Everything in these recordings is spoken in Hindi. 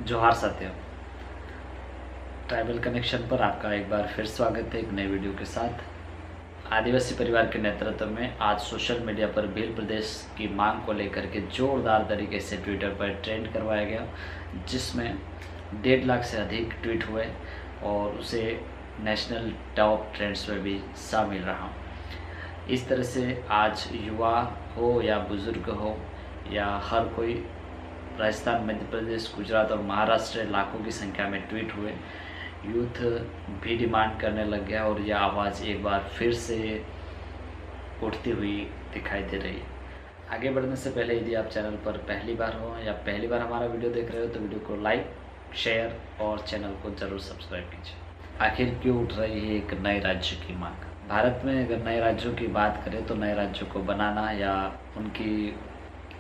जोहार साथियों, ट्राइबल कनेक्शन पर आपका एक बार फिर स्वागत है एक नए वीडियो के साथ। आदिवासी परिवार के नेतृत्व में आज सोशल मीडिया पर भील प्रदेश की मांग को लेकर के जोरदार तरीके से ट्विटर पर ट्रेंड करवाया गया, जिसमें 1.5 लाख से अधिक ट्वीट हुए और उसे नेशनल टॉप ट्रेंड्स में भी शामिल रहा। इस तरह से आज युवा हो या बुज़ुर्ग हो या हर कोई राजस्थान, मध्य प्रदेश, गुजरात और महाराष्ट्र लाखों की संख्या में ट्वीट हुए। यूथ भी डिमांड करने लग गया और यह आवाज़ एक बार फिर से उठती हुई दिखाई दे रही है। आगे बढ़ने से पहले यदि आप चैनल पर पहली बार हो या पहली बार हमारा वीडियो देख रहे हो तो वीडियो को लाइक, शेयर और चैनल को ज़रूर सब्सक्राइब कीजिए। आखिर क्यों उठ रही है एक नए राज्य की मांग? भारत में अगर नए राज्यों की बात करें तो नए राज्यों को बनाना या उनकी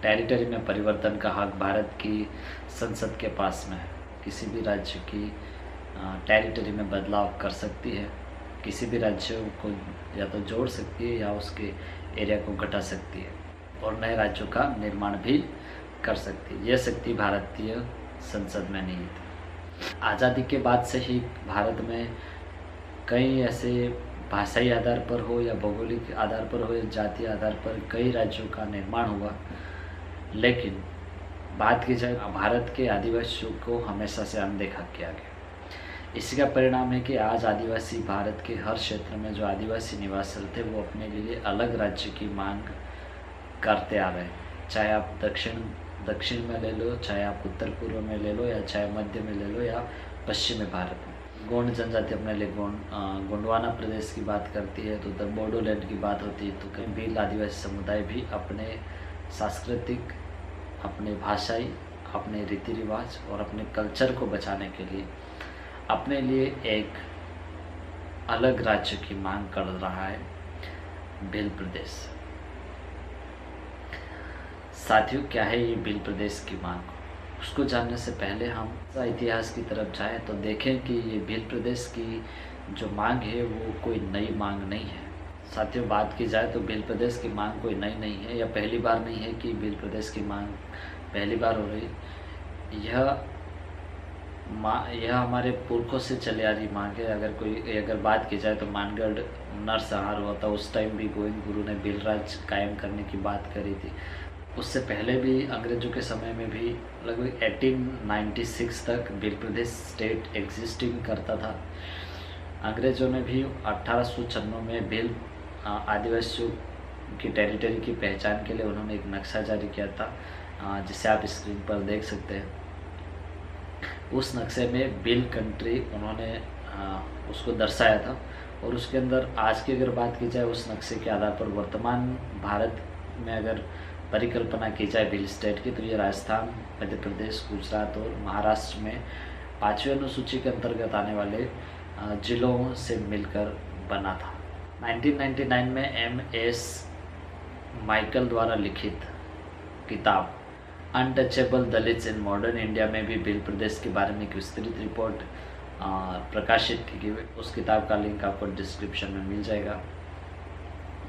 टेरिटरी में परिवर्तन का हक भारत की संसद के पास में है। किसी भी राज्य की टेरिटरी में बदलाव कर सकती है, किसी भी राज्य को या तो जोड़ सकती है या उसके एरिया को घटा सकती है और नए राज्यों का निर्माण भी कर सकती है। यह शक्ति भारतीय संसद में नहीं थी। आज़ादी के बाद से ही भारत में कई ऐसे भाषाई आधार पर हो या भौगोलिक आधार पर हो या जातीय आधार पर कई राज्यों का निर्माण हुआ, लेकिन बात की जाए भारत के आदिवासियों को हमेशा से अनदेखा किया गया। इसी का परिणाम है कि आज आदिवासी भारत के हर क्षेत्र में जो आदिवासी निवासी थे वो अपने लिए अलग राज्य की मांग करते आ रहे हैं। चाहे आप दक्षिण में ले लो, चाहे आप उत्तर पूर्व में ले लो या चाहे मध्य में ले लो या पश्चिमी भारत में। गोंड जनजाति अपने लिए गोंडवाना प्रदेश की बात करती है तो उधर बोडोलैंड की बात होती है, तो कहीं भील आदिवासी समुदाय भी अपने सांस्कृतिक, अपने भाषाई, अपने रीति रिवाज और अपने कल्चर को बचाने के लिए अपने लिए एक अलग राज्य की मांग कर रहा है भील प्रदेश। साथियों, क्या है ये भील प्रदेश की मांग? उसको जानने से पहले हम इतिहास की तरफ जाएं तो देखें कि ये भील प्रदेश की जो मांग है वो कोई नई मांग नहीं है। साथियों, बात की जाए तो भील प्रदेश की मांग कोई नई नहीं है या पहली बार नहीं है कि भील प्रदेश की मांग पहली बार हो रही। यह हमारे पुरखों से चली आ रही मांग है। अगर बात की जाए तो मानगढ़ नरसंहार हुआ था, उस टाइम भी गोविंद गुरु ने भील राज कायम करने की बात करी थी। उससे पहले भी अंग्रेजों के समय में भी लगभग 1896 तक भील प्रदेश स्टेट एग्जिस्टिंग करता था। अंग्रेजों ने भी 1896 में भील आदिवासियों की टेरिटरी की पहचान के लिए उन्होंने एक नक्शा जारी किया था, जिसे आप स्क्रीन पर देख सकते हैं। उस नक्शे में भील कंट्री उन्होंने उसको दर्शाया था और उसके अंदर आज की अगर बात की जाए उस नक्शे के आधार पर वर्तमान भारत में अगर परिकल्पना की जाए भील स्टेट की तो ये राजस्थान, मध्य प्रदेश, गुजरात और महाराष्ट्र में 5वीं अनुसूची के अंतर्गत आने वाले जिलों से मिलकर बना था। 1999 में MS माइकल द्वारा लिखित किताब untouchable Dalits in modern India में भी भील प्रदेश के बारे में एक विस्तृत रिपोर्ट प्रकाशित की गई। उस किताब का लिंक आपको डिस्क्रिप्शन में मिल जाएगा,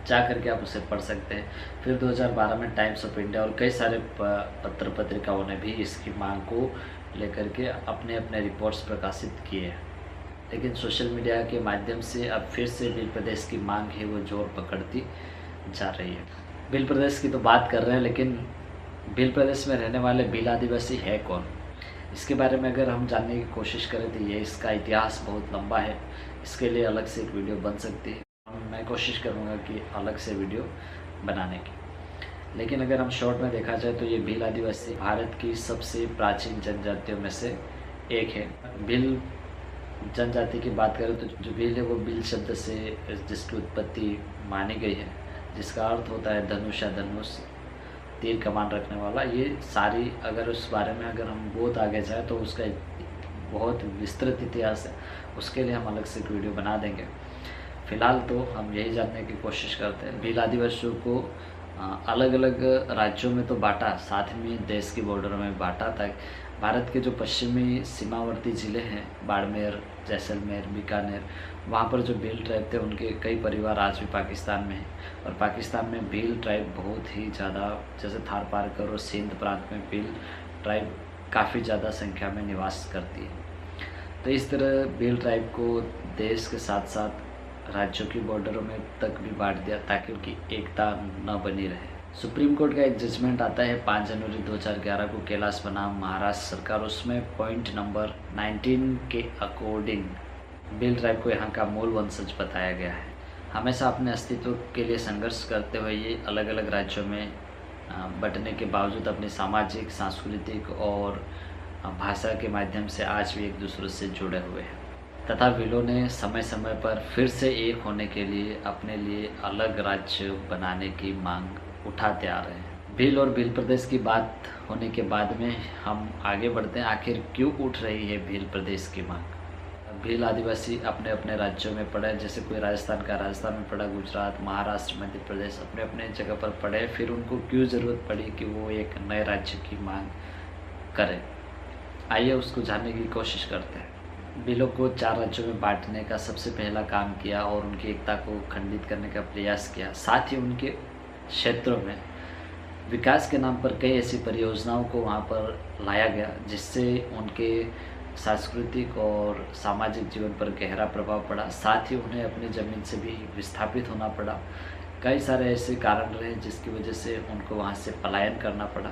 जा करके आप उसे पढ़ सकते हैं। फिर 2012 में टाइम्स ऑफ इंडिया और कई सारे पत्र पत्रिकाओं ने भी इसकी मांग को लेकर के अपने अपने रिपोर्ट्स प्रकाशित किए हैं। लेकिन सोशल मीडिया के माध्यम से अब फिर से भील प्रदेश की मांग है वो जोर पकड़ती जा रही है। भील प्रदेश की तो बात कर रहे हैं, लेकिन भील प्रदेश में रहने वाले भील आदिवासी है कौन? इसके बारे में अगर हम जानने की कोशिश करें तो ये इसका इतिहास बहुत लंबा है। इसके लिए अलग से एक वीडियो बन सकती है, मैं कोशिश करूँगा कि अलग से वीडियो बनाने की। लेकिन अगर हम शॉर्ट में देखा जाए तो ये भील आदिवासी भारत की सबसे प्राचीन जनजातियों में से एक है। भील जनजाति की बात करें तो जो भील है वो भील शब्द से जिसकी उत्पत्ति मानी गई है, जिसका अर्थ होता है धनुष या धनुष, तीर कमान रखने वाला। ये सारी अगर उस बारे में अगर हम बहुत आगे जाए तो उसका बहुत विस्तृत इतिहास है, उसके लिए हम अलग से एक वीडियो बना देंगे। फिलहाल तो हम यही जानने की कोशिश करते हैं। भील आदिवासियों को अलग अलग राज्यों में तो बांटा, साथ में देश की बॉर्डरों में बांटा था। भारत के जो पश्चिमी सीमावर्ती ज़िले हैं, बाड़मेर, जैसलमेर, बीकानेर, वहाँ पर जो भील ट्राइब थे उनके कई परिवार आज भी पाकिस्तान में हैं। और पाकिस्तान में भील ट्राइब बहुत ही ज़्यादा, जैसे थार पारकर और सिंध प्रांत में भील ट्राइब काफ़ी ज़्यादा संख्या में निवास करती है। तो इस तरह भील ट्राइब को देश के साथ साथ राज्यों की बॉर्डरों में तक भी बांट दिया ताकि उनकी एकता न बनी रहे। सुप्रीम कोर्ट का एक जजमेंट आता है 5 जनवरी 2011 को कैलाश बनाम महाराष्ट्र सरकार। उसमें पॉइंट नंबर 19 के अकॉर्डिंग भील ट्राइब को यहाँ का मूल वंशज बताया गया है। हमेशा अपने अस्तित्व के लिए संघर्ष करते हुए ये अलग अलग राज्यों में बंटने के बावजूद अपनी सामाजिक, सांस्कृतिक और भाषा के माध्यम से आज भी एक दूसरे से जुड़े हुए हैं तथा भीलों ने समय समय पर फिर से एक होने के लिए अपने लिए अलग राज्य बनाने की मांग उठाते आ रहे हैं। भील और भील प्रदेश की बात होने के बाद में हम आगे बढ़ते हैं, आखिर क्यों उठ रही है भील प्रदेश की मांग। भील आदिवासी अपने अपने राज्यों में पढ़े, जैसे कोई राजस्थान का राजस्थान में पढ़ा, गुजरात, महाराष्ट्र, मध्य प्रदेश अपने अपने जगह पर पढ़े। फिर उनको क्यों ज़रूरत पड़ी कि वो एक नए राज्य की मांग करें, आइए उसको जानने की कोशिश करते हैं। भीलों को 4 राज्यों में बांटने का सबसे पहला काम किया और उनकी एकता को खंडित करने का प्रयास किया। साथ ही उनके क्षेत्रों में विकास के नाम पर कई ऐसी परियोजनाओं को वहाँ पर लाया गया जिससे उनके सांस्कृतिक और सामाजिक जीवन पर गहरा प्रभाव पड़ा। साथ ही उन्हें अपनी ज़मीन से भी विस्थापित होना पड़ा। कई सारे ऐसे कारण रहे जिसकी वजह से उनको वहाँ से पलायन करना पड़ा।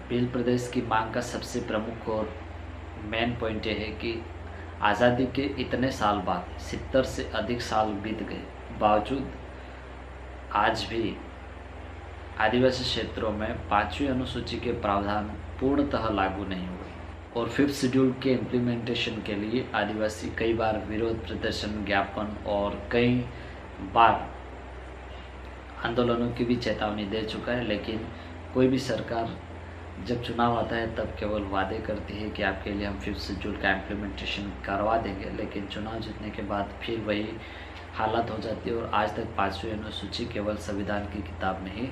भील प्रदेश की मांग का सबसे प्रमुख और मेन पॉइंट ये है कि आज़ादी के इतने साल बाद 70 से अधिक साल बीत गए बावजूद आज भी आदिवासी क्षेत्रों में 5वीं अनुसूची के प्रावधान पूर्णतः लागू नहीं हुए और 5th शेड्यूल के इम्प्लीमेंटेशन के लिए आदिवासी कई बार विरोध प्रदर्शन, ज्ञापन और कई बार आंदोलनों की भी चेतावनी दे चुका है। लेकिन कोई भी सरकार जब चुनाव आता है तब केवल वादे करती है कि आपके लिए हम 5th शेड्यूल का इम्प्लीमेंटेशन करवा देंगे, लेकिन चुनाव जीतने के बाद फिर वही हालत हो जाती है और आज तक 5वीं अनुसूची केवल संविधान की किताब में ही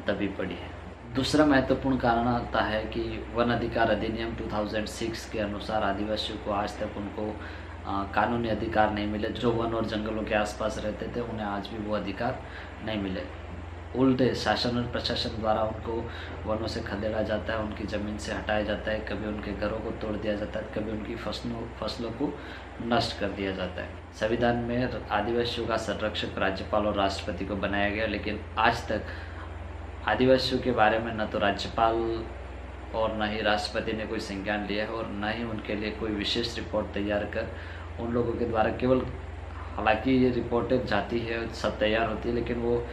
दबी पड़ी है। दूसरा महत्वपूर्ण कारण आता है कि वन अधिकार अधिनियम 2006 के अनुसार आदिवासियों को आज तक उनको कानूनी अधिकार नहीं मिले। जो वन और जंगलों के आसपास रहते थे उन्हें आज भी वो अधिकार नहीं मिले। उल्टे शासन और प्रशासन द्वारा उनको वनों से खदेड़ा जाता है, उनकी ज़मीन से हटाया जाता है, कभी उनके घरों को तोड़ दिया जाता है, कभी उनकी फसलों को नष्ट कर दिया जाता है। संविधान में आदिवासियों का संरक्षक राज्यपाल और राष्ट्रपति को बनाया गया, लेकिन आज तक आदिवासियों के बारे में न तो राज्यपाल और न ही राष्ट्रपति ने कोई संज्ञान लिया है और न ही उनके लिए कोई विशेष रिपोर्ट तैयार कर उन लोगों के द्वारा केवल, हालांकि ये रिपोर्टें जाती है, सब तैयार होती है, लेकिन वो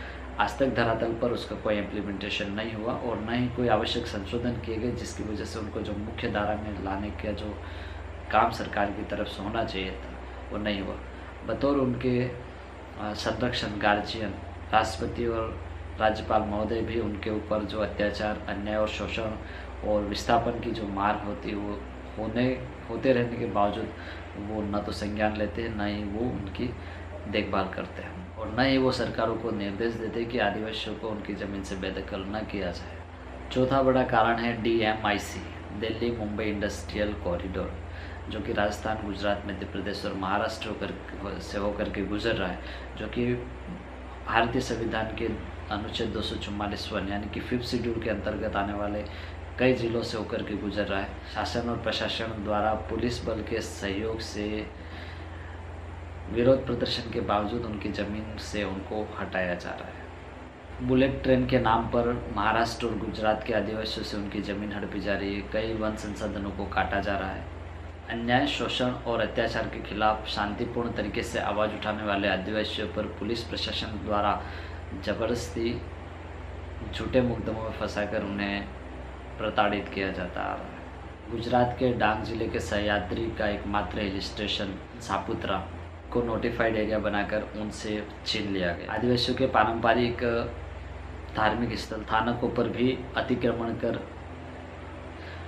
आज तक धरातल पर उसका कोई इम्प्लीमेंटेशन नहीं हुआ और न ही कोई आवश्यक संशोधन किए गए जिसकी वजह से उनको जो मुख्य धारा में लाने का जो काम सरकार की तरफ से होना चाहिए था वो नहीं हुआ। बतौर उनके संरक्षण गार्जियन राष्ट्रपति और राज्यपाल महोदय भी उनके ऊपर जो अत्याचार, अन्याय और शोषण और विस्थापन की जो मार होती है वो होते रहने के बावजूद वो न तो संज्ञान लेते हैं, न ही वो उनकी देखभाल करते हैं और न ही वो सरकारों को निर्देश देते कि आदिवासियों को उनकी ज़मीन से बेदखल न किया जाए। चौथा बड़ा कारण है DMIC, Delhi Mumbai industrial corridor, जो कि राजस्थान, गुजरात, मध्य प्रदेश और महाराष्ट्र से होकर के गुजर रहा है, जो कि भारतीय संविधान के अनुच्छेद 244 यानी कि 5th शेड्यूल के अंतर्गत आने वाले कई जिलों से होकर के गुजर रहा है। शासन और प्रशासन द्वारा पुलिस बल के सहयोग से विरोध प्रदर्शन के बावजूद उनकी ज़मीन से उनको हटाया जा रहा है। बुलेट ट्रेन के नाम पर महाराष्ट्र और गुजरात के आदिवासियों से उनकी ज़मीन हड़पी जा रही है। कई वन संसाधनों को काटा जा रहा है। अन्याय, शोषण और अत्याचार के खिलाफ शांतिपूर्ण तरीके से आवाज़ उठाने वाले आदिवासियों पर पुलिस प्रशासन द्वारा जबरदस्ती झूठे मुकदमों में फंसाकर उन्हें प्रताड़ित किया जाता आ रहा है। गुजरात के डांग जिले के सह्याद्री का एकमात्र हिल स्टेशन सापुतारा को नोटिफाइड एरिया बनाकर उनसे छीन लिया गया। आदिवासियों के पारंपरिक धार्मिक स्थल थानकों पर भी अतिक्रमण कर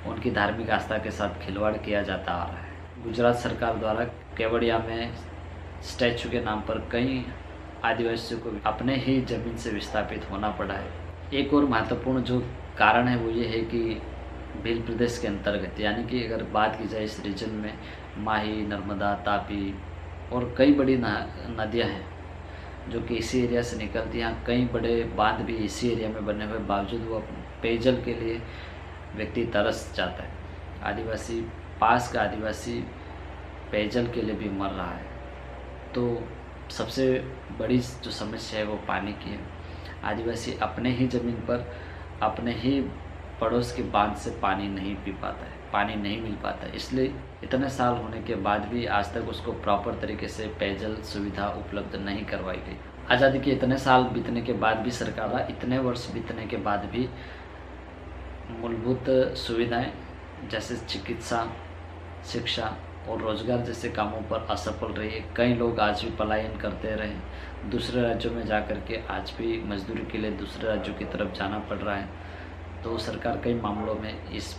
उनकी धार्मिक आस्था के साथ खिलवाड़ किया जाता आ रहा है। गुजरात सरकार द्वारा केवड़िया में स्टैचू के नाम पर कई आदिवासियों को अपने ही जमीन से विस्थापित होना पड़ा है। एक और महत्वपूर्ण जो कारण है वो ये है कि भील प्रदेश के अंतर्गत, यानी कि अगर बात की जाए इस रीजन में माही, नर्मदा, तापी और कई बड़ी नदियां हैं जो कि इसी एरिया से निकलती हैं। कई बड़े बांध भी इसी एरिया में बने हुए बावजूद वो पेयजल के लिए व्यक्ति तरस जाता है। आदिवासी पास का आदिवासी पेयजल के लिए भी मर रहा है। तो सबसे बड़ी जो समस्या है वो पानी की है। आदिवासी अपने ही ज़मीन पर अपने ही पड़ोस के बांध से पानी नहीं पी पाता है, पानी नहीं मिल पाता है। इसलिए इतने साल होने के बाद भी आज तक उसको प्रॉपर तरीके से पेयजल सुविधा उपलब्ध नहीं करवाई गई। आज़ादी के इतने साल बीतने के बाद भी सरकार, इतने वर्ष बीतने के बाद भी मूलभूत सुविधाएं जैसे चिकित्सा, शिक्षा और रोजगार जैसे कामों पर असफल रही है। कई लोग आज भी पलायन करते रहे, दूसरे राज्यों में जा कर के आज भी मजदूरी के लिए दूसरे राज्यों की तरफ जाना पड़ रहा है। तो सरकार कई मामलों में इस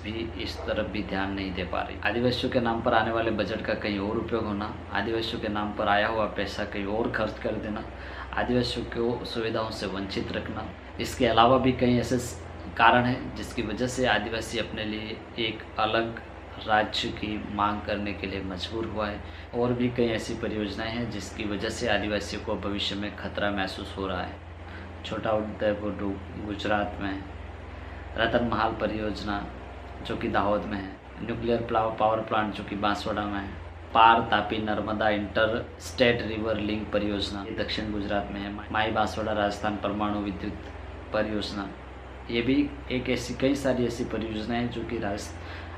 तरफ भी ध्यान नहीं दे पा रही। आदिवासियों के नाम पर आने वाले बजट का कहीं और उपयोग होना, आदिवासियों के नाम पर आया हुआ पैसा कहीं और खर्च कर देना, आदिवासियों को सुविधाओं से वंचित रखना, इसके अलावा भी कई ऐसे कारण हैं जिसकी वजह से आदिवासी अपने लिए एक अलग राज्य की मांग करने के लिए मजबूर हुआ है। और भी कई ऐसी परियोजनाएं हैं जिसकी वजह से आदिवासियों को भविष्य में खतरा महसूस हो रहा है। छोटा उदयपुर गुजरात में है, रतन महल परियोजना जो कि दाहोद में है, न्यूक्लियर पावर प्लांट जो कि बांसवाड़ा में है, Par Tapi Narmada inter state river link परियोजना ये दक्षिण गुजरात में है, माई बांसवाड़ा राजस्थान परमाणु विद्युत परियोजना, ये भी एक ऐसी कई सारी ऐसी परियोजनाएं जो कि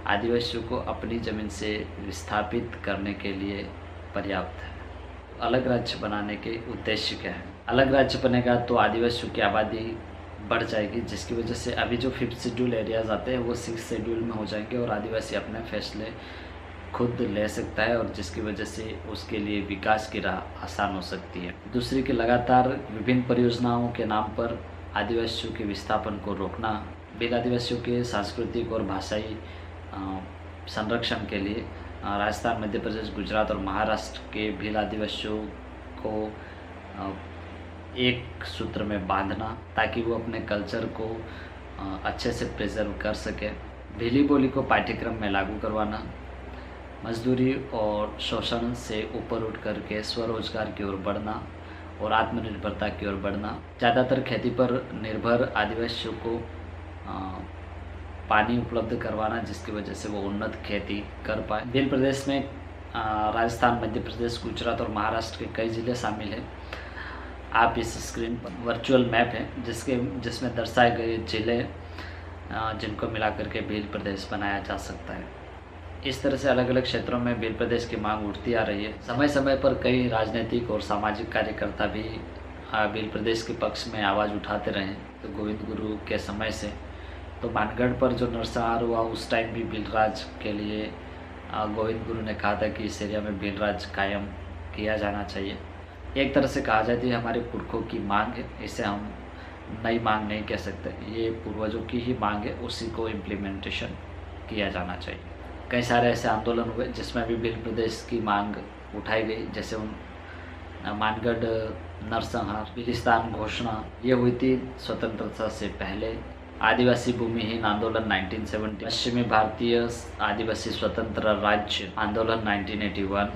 आदिवासियों को अपनी ज़मीन से विस्थापित करने के लिए पर्याप्त है। अलग राज्य बनाने के उद्देश्य क्या है? अलग राज्य बनेगा तो आदिवासियों की आबादी बढ़ जाएगी, जिसकी वजह से अभी जो 5th शेड्यूल एरियाज़ आते हैं वो 6th शेड्यूल में हो जाएंगे और आदिवासी अपने फैसले खुद ले सकता है, और जिसकी वजह से उसके लिए विकास की राह आसान हो सकती है। दूसरी कि लगातार विभिन्न परियोजनाओं के नाम पर आदिवासियों के विस्थापन को रोकना, भील आदिवासियों के सांस्कृतिक और भाषाई संरक्षण के लिए राजस्थान, मध्य प्रदेश, गुजरात और महाराष्ट्र के भील आदिवासियों को एक सूत्र में बांधना ताकि वो अपने कल्चर को अच्छे से प्रिजर्व कर सके, भीली बोली को पाठ्यक्रम में लागू करवाना, मजदूरी और शोषण से ऊपर उठ करके स्वरोजगार की ओर बढ़ना और आत्मनिर्भरता की ओर बढ़ना, ज़्यादातर खेती पर निर्भर आदिवासियों को पानी उपलब्ध करवाना जिसकी वजह से वो उन्नत खेती कर पाए। भील प्रदेश में राजस्थान, मध्य प्रदेश, गुजरात और महाराष्ट्र के कई ज़िले शामिल हैं। आप इस स्क्रीन पर वर्चुअल मैप है जिसमें दर्शाए गए ज़िले जिनको मिलाकर के भील प्रदेश बनाया जा सकता है। इस तरह से अलग अलग क्षेत्रों में भील प्रदेश की मांग उठती आ रही है। समय समय पर कई राजनीतिक और सामाजिक कार्यकर्ता भी भील प्रदेश के पक्ष में आवाज़ उठाते रहे। तो गोविंद गुरु के समय से तो मानगढ़ पर जो नरसंहार हुआ उस टाइम भी भील राज के लिए गोविंद गुरु ने कहा था कि इस एरिया में भील राज कायम किया जाना चाहिए। एक तरह से कहा जाती है हमारे पुरखों की मांग है, इसे हम नई मांग नहीं कह सकते, ये पूर्वजों की ही मांग है, उसी को इम्प्लीमेंटेशन किया जाना चाहिए। कई सारे ऐसे आंदोलन हुए जिसमें भी भील प्रदेश की मांग उठाई गई, जैसे मानगढ़ नरसंहार, भीलिस्तान घोषणा ये हुई थी स्वतंत्रता से पहले। आदिवासी भूमिहीन आंदोलन 1970, पश्चिमी भारतीय आदिवासी स्वतंत्र राज्य आंदोलन 1981,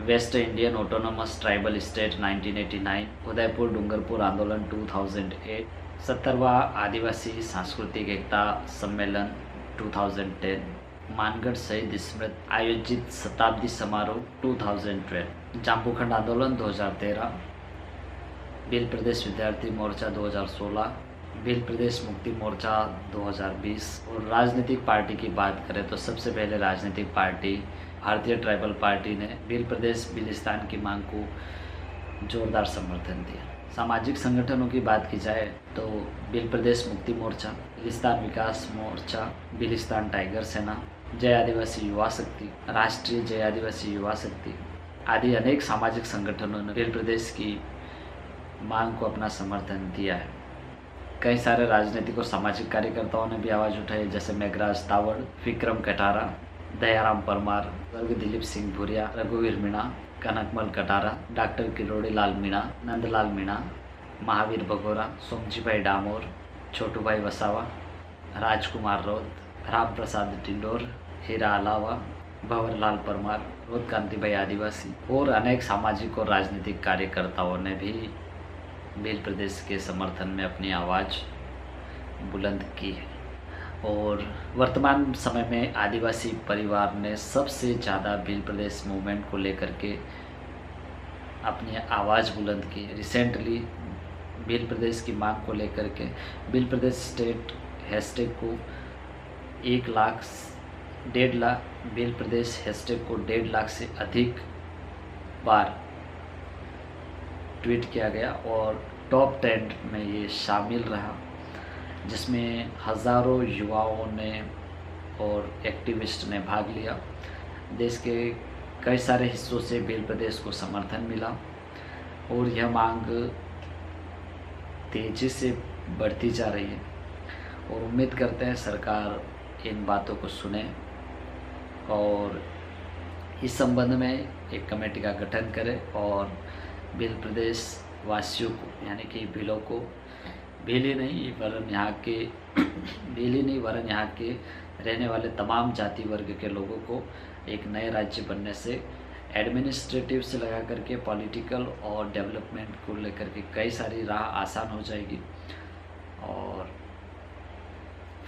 West Indian autonomous tribal state 1989, Udaipur Dungarpur आंदोलन 2008, 70वां आदिवासी सांस्कृतिक एकता सम्मेलन 2010, मानगढ़ शहीद स्मृति आयोजित शताब्दी समारोह 2012, जाम्बूखंड आंदोलन 2013, भील प्रदेश विद्यार्थी मोर्चा 2016, भील प्रदेश मुक्ति मोर्चा 2020। और राजनीतिक पार्टी की बात करें तो सबसे पहले राजनीतिक पार्टी भारतीय ट्राइबल पार्टी ने भील प्रदेश भीलिस्तान की मांग को जोरदार समर्थन दिया। सामाजिक संगठनों की बात की जाए तो भील प्रदेश मुक्ति मोर्चा, भीलिस्तान विकास मोर्चा, भीलिस्तान टाइगर सेना, जय आदिवासी युवा शक्ति, राष्ट्रीय जय आदिवासी युवा शक्ति आदि अनेक सामाजिक संगठनों ने भील प्रदेश की मांग को अपना समर्थन दिया है। कई सारे राजनीतिक और सामाजिक कार्यकर्ताओं ने भी आवाज़ उठाई, जैसे मेघराज तावड़, विक्रम कटारा, दयाराम परमार, वर्ग दिलीप सिंह भूरिया, रघुवीर मीणा, कनकमल कटारा, डॉक्टर किरोड़ी लाल मीणा, नंदलाल मीणा, महावीर भगोरा, सोमजी भाई डामोर, छोटू भाई वसावा, राजकुमार रोत, राम प्रसाद टिंडोर, हीरा अलावा, भंवरलाल परमार, रोत कांति भाई आदिवासी और अनेक सामाजिक और राजनीतिक कार्यकर्ताओं ने भी भील प्रदेश के समर्थन में अपनी आवाज़ बुलंद की है। और वर्तमान समय में आदिवासी परिवार ने सबसे ज़्यादा भील प्रदेश मूवमेंट को लेकर के अपनी आवाज़ बुलंद की। रिसेंटली भील प्रदेश की मांग को लेकर के भील प्रदेश स्टेट हैशटैग को 1,00,000 1.5 लाख भील प्रदेश हैशटैग को 1.5 लाख से अधिक बार ट्वीट किया गया और टॉप 10 में ये शामिल रहा, जिसमें हज़ारों युवाओं ने और एक्टिविस्ट ने भाग लिया। देश के कई सारे हिस्सों से भील प्रदेश को समर्थन मिला और यह मांग तेज़ी से बढ़ती जा रही है और उम्मीद करते हैं सरकार इन बातों को सुने और इस संबंध में एक कमेटी का गठन करे और भील प्रदेश वासियों को यानी कि भीलों को भील ही नहीं वरन यहाँ के रहने वाले तमाम जाति वर्ग के लोगों को एक नए राज्य बनने से एडमिनिस्ट्रेटिव से लगा करके पॉलिटिकल और डेवलपमेंट को लेकर के कई सारी राह आसान हो जाएगी। और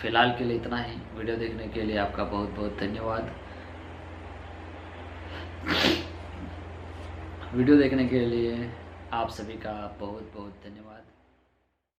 फिलहाल के लिए इतना ही। वीडियो देखने के लिए आपका बहुत बहुत धन्यवाद। वीडियो देखने के लिए आप सभी का बहुत बहुत धन्यवाद।